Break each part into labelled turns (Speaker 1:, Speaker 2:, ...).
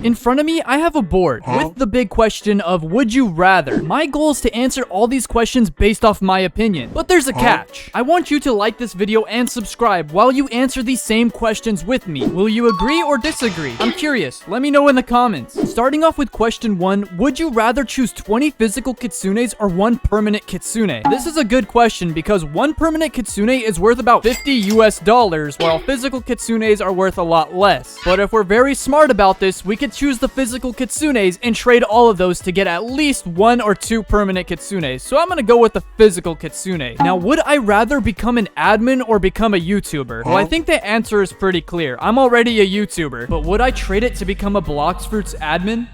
Speaker 1: In front of me, I have a board with the big question of would you rather. My goal is to answer all these questions based off my opinion, but there's a catch. I want you to like this video and subscribe while you answer these same questions with me. Will you agree or disagree? I'm curious. Let me know in the comments. Starting off with question 1, would you rather choose 20 physical kitsunes or 1 permanent kitsune? This is a good question because 1 permanent kitsune is worth about $50 US, while physical kitsunes are worth a lot less. But if we're very smart about this, we could choose the physical kitsunes and trade all of those to get at least 1 or 2 permanent kitsunes. So I'm gonna go with the physical kitsune. Now, would I rather become an admin or become a YouTuber? Well, I think the answer is pretty clear. I'm already a YouTuber, but would I trade it to become a Blox Fruits admin?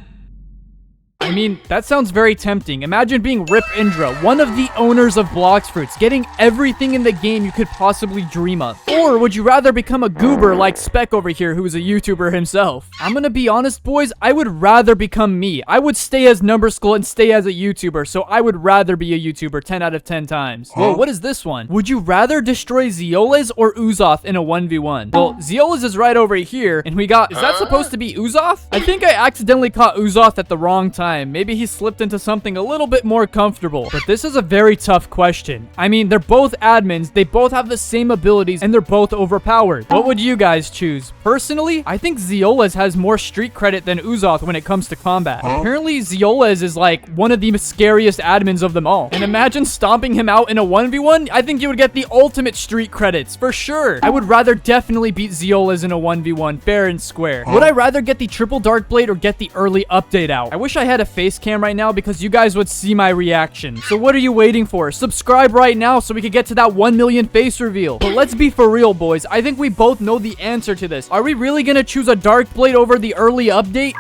Speaker 1: I mean, that sounds very tempting. Imagine being Rip Indra, one of the owners of Blox Fruits, getting everything in the game you could possibly dream of. Or would you rather become a goober like Spec over here, who is a YouTuber himself? I'm gonna be honest, boys, I would rather become me. I would stay as Numberskull and stay as a YouTuber, so I would rather be a YouTuber 10 out of 10 times. Whoa, what is this one? Would you rather destroy Zeoles or Uzoth in a 1v1? Well, Zeoles is right over here, and we got... Is that supposed to be Uzoth? I think I accidentally caught Uzoth at the wrong time. Maybe he slipped into something a little bit more comfortable. But this is a very tough question. I mean, they're both admins, they both have the same abilities, and they're both overpowered. What would you guys choose? Personally, I think Zeoles has more street credit than Uzoth when it comes to combat. Apparently, Zeoles is like one of the scariest admins of them all. And imagine stomping him out in a 1v1. I think you would get the ultimate street credits, for sure. I would rather definitely beat Zeoles in a 1v1, fair and square. Would I rather get the triple dark blade or get the early update out? I wish I had a face cam right now because you guys would see my reaction. So what are you waiting for? Subscribe right now so we can get to that 1 million face reveal. But let's be for real, boys. I think we both know the answer to this. Are we really gonna choose a dark blade over the early update?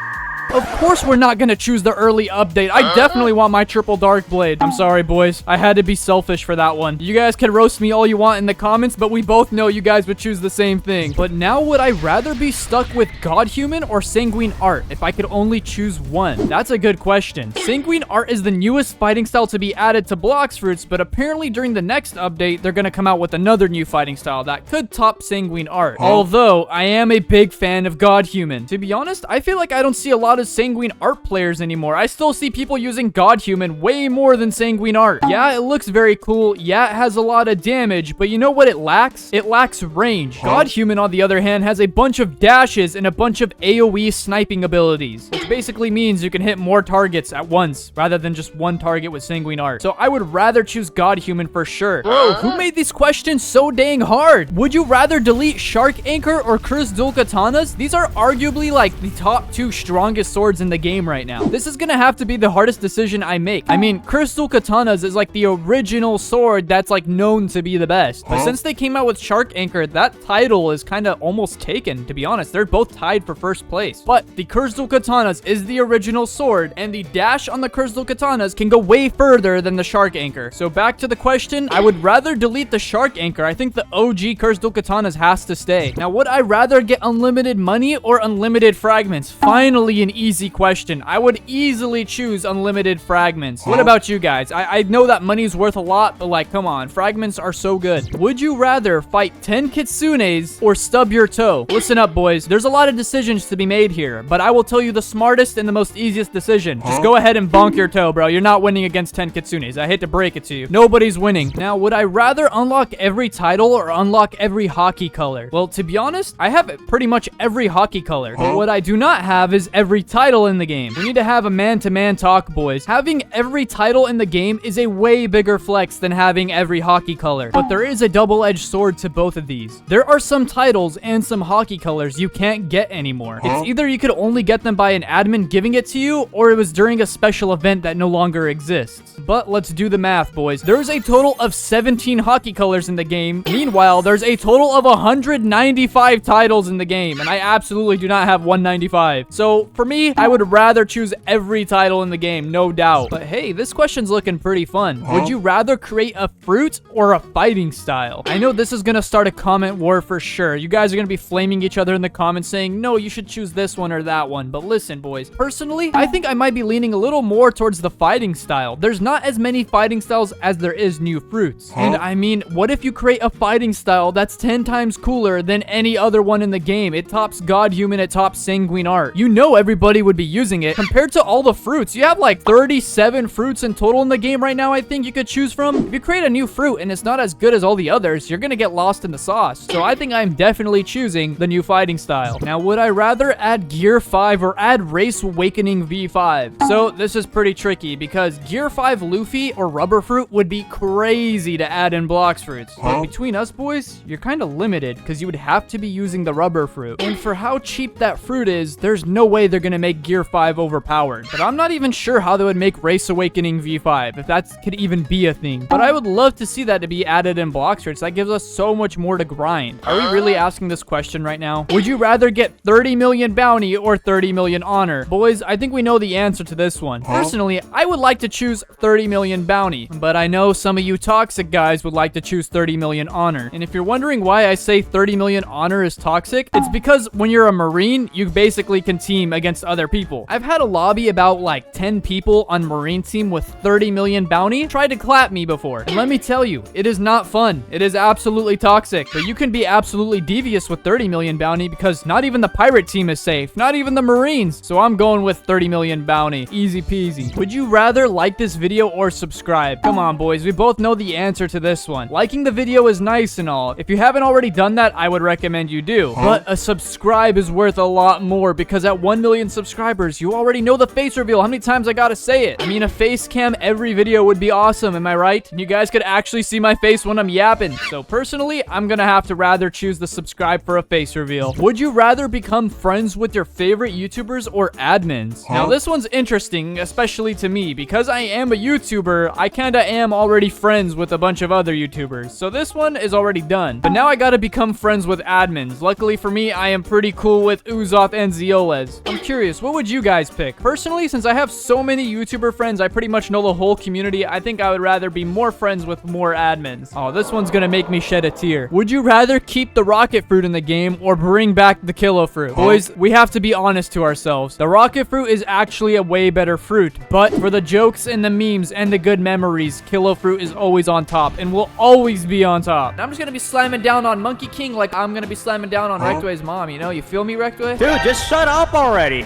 Speaker 1: Of course we're not gonna choose the early update. I definitely want my triple dark blade. I'm sorry, boys. I had to be selfish for that one. You guys can roast me all you want in the comments, but we both know you guys would choose the same thing. But now, would I rather be stuck with God Human or Sanguine Art if I could only choose one? That's a good question. Sanguine Art is the newest fighting style to be added to Blox Fruits, but apparently during the next update, they're gonna come out with another new fighting style that could top Sanguine Art. Although, I am a big fan of God Human. To be honest, I feel like I don't see a lot of Sanguine Art players anymore. I still see people using God Human way more than Sanguine Art. Yeah, it looks very cool. Yeah, it has a lot of damage, but you know what it lacks? It lacks range. God Human, on the other hand, has a bunch of dashes and a bunch of AoE sniping abilities, which basically means you can hit more targets at once rather than just one target with Sanguine Art. So I would rather choose God Human for sure. Bro, who made these questions so dang hard? Would you rather delete Shark Anchor or Crystal Katanas? These are arguably like the top 2 strongest swords in the game right now. This is gonna have to be the hardest decision I make. I mean, Crystal Katanas is like the original sword that's like known to be the best. But since they came out with Shark Anchor, that title is kind of almost taken, to be honest. They're both tied for first place. But the Crystal Katanas is the original sword, and the dash on the Crystal Katanas can go way further than the Shark Anchor. So back to the question, I would rather delete the Shark Anchor. I think the OG Crystal Katanas has to stay. Now, would I rather get unlimited money or unlimited fragments? Finally, an easy question. I would easily choose unlimited fragments. What about you guys? I know that money's worth a lot, but like, come on, fragments are so good. Would you rather fight 10 kitsunes or stub your toe? Listen up, boys. There's a lot of decisions to be made here, but I will tell you the smartest and the most easiest decision. Just go ahead and bonk your toe, bro. You're not winning against 10 kitsunes. I hate to break it to you. Nobody's winning. Now, would I rather unlock every title or unlock every hockey color? Well, to be honest, I have pretty much every hockey color, but what I do not have is every title in the game. We need to have a man-to-man talk, boys. Having every title in the game is a way bigger flex than having every hockey color, but there is a double-edged sword to both of these. There are some titles and some hockey colors you can't get anymore. It's either you could only get them by an admin giving it to you, or it was during a special event that no longer exists. But let's do the math, boys. There's a total of 17 hockey colors in the game. Meanwhile, there's a total of 195 titles in the game, and I absolutely do not have 195. So for me, I would rather choose every title in the game, no doubt. But hey, this question's looking pretty fun. Would you rather create a fruit or a fighting style? I know this is gonna start a comment war for sure. You guys are gonna be flaming each other in the comments saying, no, you should choose this one or that one. But listen, boys, personally, I think I might be leaning a little more towards the fighting style. There's not as many fighting styles as there is new fruits. And I mean, what if you create a fighting style that's 10 times cooler than any other one in the game? It tops God Human, it tops Sanguine Art. You know everybody everybody would be using it. Compared to all the fruits, you have like 37 fruits in total in the game right now, I think you could choose from. If you create a new fruit and it's not as good as all the others, you're gonna get lost in the sauce. So I think I'm definitely choosing the new fighting style. Now, would I rather add Gear 5 or add Race Awakening V5? So this is pretty tricky because Gear 5 Luffy or Rubber Fruit would be crazy to add in Blox fruits. But between us boys, you're kind of limited because you would have to be using the Rubber Fruit. And for how cheap that fruit is, there's no way they're gonna make Gear 5 overpowered. But I'm not even sure how they would make Race Awakening V5, if that could even be a thing. But I would love to see that to be added in Blox fruits. That gives us so much more to grind. Are we really asking this question right now? Would you rather get 30 million bounty or 30 million honor? Boys, I think we know the answer to this one. Personally, I would like to choose 30 million bounty, but I know some of you toxic guys would like to choose 30 million honor. And if you're wondering why I say 30 million honor is toxic, it's because when you're a Marine, you basically can team against other people. I've had a lobby about like 10 people on Marine team with 30 million bounty try to clap me before. And let me tell you, it is not fun. It is absolutely toxic, but you can be absolutely devious with 30 million bounty because not even the pirate team is safe, not even the Marines. So I'm going with 30 million bounty. Easy peasy. Would you rather like this video or subscribe? Come on, boys. We both know the answer to this one. Liking the video is nice and all. If you haven't already done that, I would recommend you do. But a subscribe is worth a lot more because at 1 million subscribers, you already know the face reveal. How many times I gotta say it? I mean, a face cam every video would be awesome, am I right? And you guys could actually see my face when I'm yapping. So personally, I'm gonna have to rather choose the subscribe for a face reveal. Would you rather become friends with your favorite YouTubers or admins? Now, this one's interesting, especially to me, because I am a YouTuber, I kinda am already friends with a bunch of other YouTubers. So this one is already done. But now I gotta become friends with admins. Luckily for me, I am pretty cool with Uzoth and Zeoles. I'm curious, what would you guys pick? Personally, since I have so many YouTuber friends, I pretty much know the whole community, I think I would rather be more friends with more admins. Oh, this one's gonna make me shed a tear. Would you rather keep the rocket fruit in the game or bring back the kilo fruit? Boys, we have to be honest to ourselves. The rocket fruit is actually a way better fruit, but for the jokes and the memes and the good memories, kilo fruit is always on top and will always be on top. I'm just gonna be slamming down on Monkey King like I'm gonna be slamming down on Rectway's mom, you know? You feel me, Rectway?
Speaker 2: Dude, just shut up already.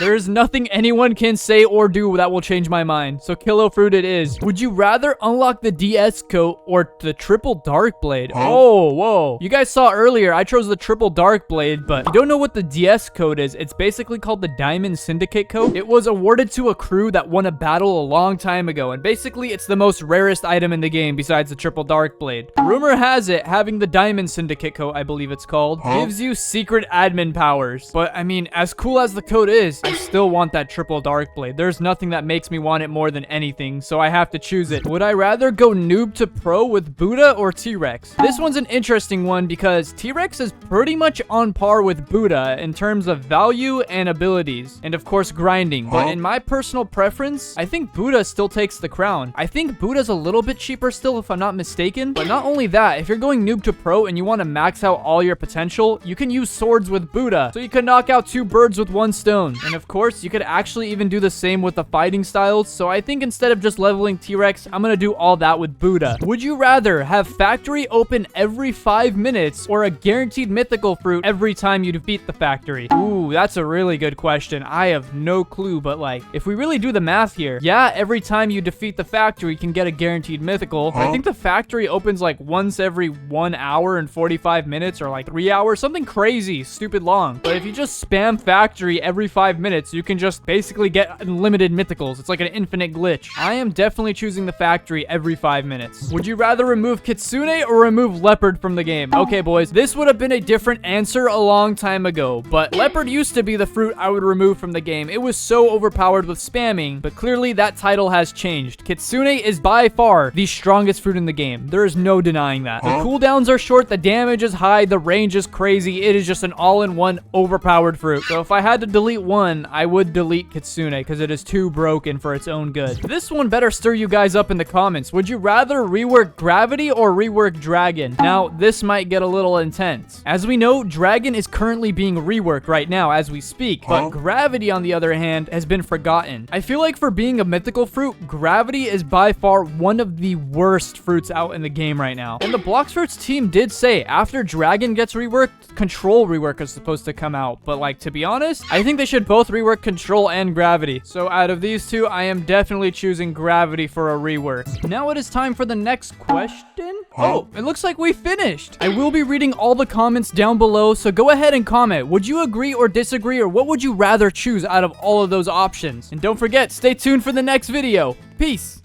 Speaker 1: There's nothing anyone can say or do that will change my mind. So kilo fruit it is. Would you rather unlock the DS coat or the triple dark blade? Oh, whoa. You guys saw earlier, I chose the triple dark blade, but you don't know what the DS coat is. It's basically called the Diamond Syndicate coat. It was awarded to a crew that won a battle a long time ago. And basically, it's the most rarest item in the game besides the triple dark blade. Rumor has it, having the Diamond Syndicate coat, I believe it's called, gives you secret admin powers. But I mean, as cool as the coat is, I still want that triple dark blade. There's nothing that makes me want it more than anything, so I have to choose it. Would I rather go noob to pro with Buddha or T-Rex? This one's an interesting one because T-Rex is pretty much on par with Buddha in terms of value and abilities, and of course grinding. But in my personal preference, I think Buddha still takes the crown. I think Buddha's a little bit cheaper still if I'm not mistaken, but not only that, if you're going noob to pro and you want to max out all your potential, you can use swords with Buddha, so you can knock out 2 birds with 1 stone. And of course, you could actually even do the same with the fighting styles, so I think instead of just leveling T-Rex, I'm gonna do all that with Buddha. Would you rather have factory open every 5 minutes or a guaranteed mythical fruit every time you defeat the factory? Ooh, that's a really good question. I have no clue, but like, if we really do the math here, yeah, every time you defeat the factory, you can get a guaranteed mythical. I think the factory opens like once every 1 hour and 45 minutes or like 3 hours, something crazy, stupid long. But if you just spam factory every 5 minutes, you can just basically get unlimited mythicals. It's like an infinite glitch. I am definitely choosing the factory every 5 minutes. Would you rather remove Kitsune or remove Leopard from the game? Okay, boys, this would have been a different answer a long time ago, but Leopard used to be the fruit I would remove from the game. It was so overpowered with spamming, but clearly that title has changed. Kitsune is by far the strongest fruit in the game. There is no denying that. The cooldowns are short, the damage is high, the range is crazy. It is just an all-in-one overpowered fruit. So if I had to delete one, one, I would delete Kitsune because it is too broken for its own good. This one better stir you guys up in the comments. Would you rather rework Gravity or rework Dragon? Now, this might get a little intense. As we know, Dragon is currently being reworked right now as we speak, but Gravity, on the other hand, has been forgotten. I feel like for being a mythical fruit, Gravity is by far one of the worst fruits out in the game right now. And the Blox Fruits team did say after Dragon gets reworked, Control rework is supposed to come out. But like, to be honest, I think they should both rework Control and Gravity. So out of these two, I am definitely choosing Gravity for a rework. Now it is time for the next question. Oh, it looks like we finished. I will be reading all the comments down below, so go ahead and comment. Would you agree or disagree, or what would you rather choose out of all of those options? And don't forget, stay tuned for the next video. Peace.